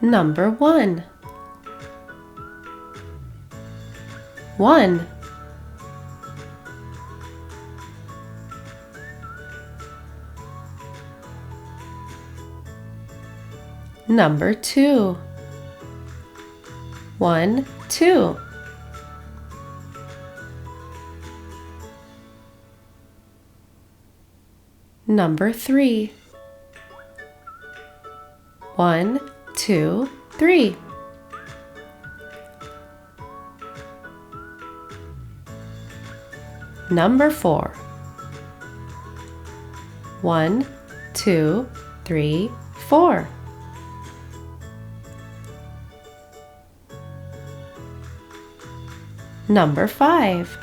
Number 1. 1. Number 2. 1, 2. Number 3. 1, 2, 3. Number 4. 1, 2, 3, 4. Number 5.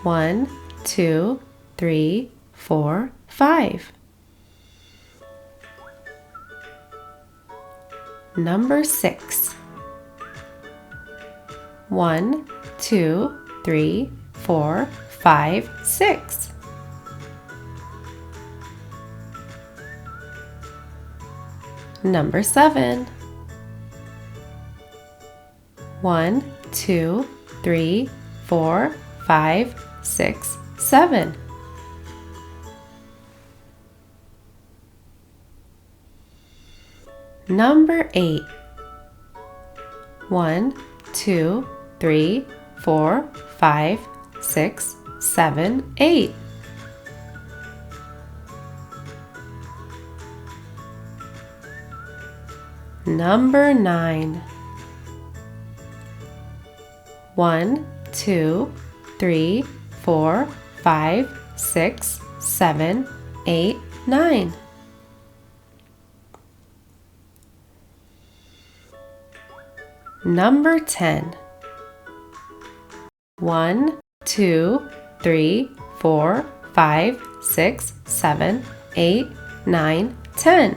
1, 2, 3, 4, 5. Number 6. 1, 2, 3, 4, 5, 6. Number 7. 1, 2, 3, 4, 5, 6, 7. Number 8. 1, 2, 3, 4, 5, 6, 7, 8. Number 9. 1, 2, 3, 4, 5, 6, 7, 8, 9. Number 10. 1, 2, 3, 4, 5, 6, 7, 8, 9, 10.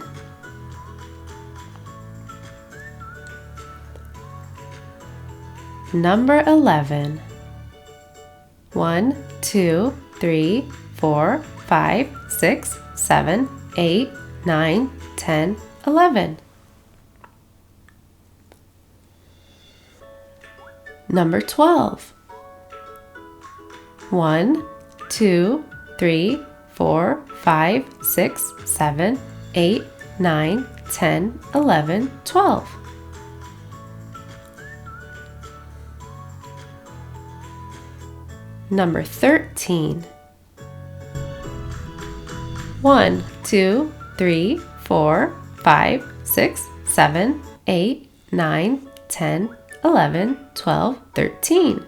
Number 11. 1, 2, 3, 4, 5, 6, 7, 8, 9, 10, 11. Number 12. 1, 2, 3, 4, 5, 6, 7, 8, 9, 10, 11, 12. Number 13. 1, 2, 3, 4, 5, 6, 7, 8, 9, 10, 11, 12, 13.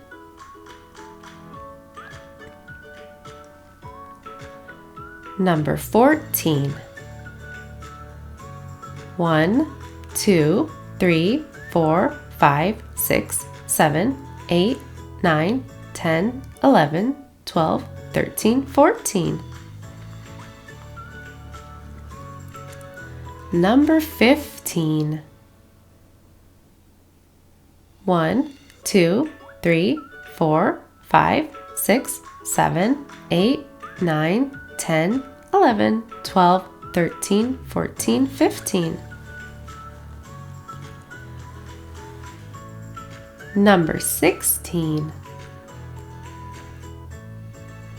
Number 14. 1, 2, 3, 4, 5, 6, 7, 8, 9, 10, 11, 12, 13, 14. Number 15. 1, 2, 3, 4, 5, 6, 7, 8, 9, 10, 11, 12, 13, 14, 15. Number 16.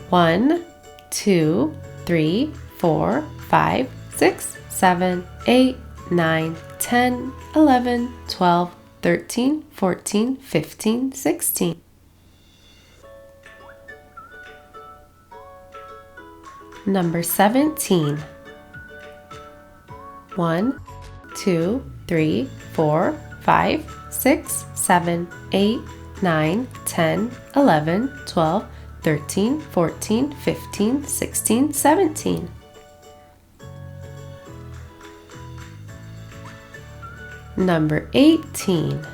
1, 2, 3, 4, 5, 6, 7, 8, 9, 10, 11, 12, 13, 14, 15, 16. Number 17. 1, 2, 3, 4, 5, 6, 7, 8, 9, 10, 11, 12, 13, 14, 15, 16, 17. Number 18.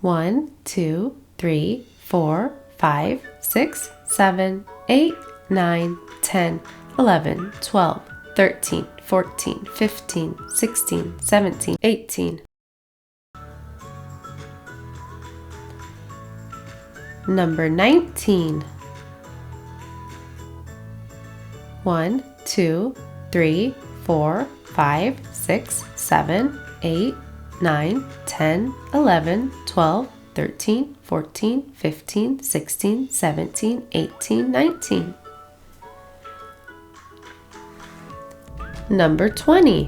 1, 2, 3, 4, 5, 6, 7, 8, 9, 10, 11, 12, 13, 14, 15, 16, 17, 18. Number 19. 1, 2, 3, 4, 5, 6, 7, 8, 9, 10, 11, 12, 13, 14, 15, 16, 17, 18, 19. Number 20.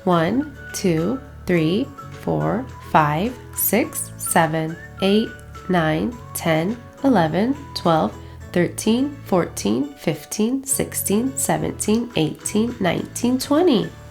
1, 2, 3, 4, 5, 6, 7, 8, 9, 10, 11, 12, 13, 14, 15, 16, 17, 18, 19, 20.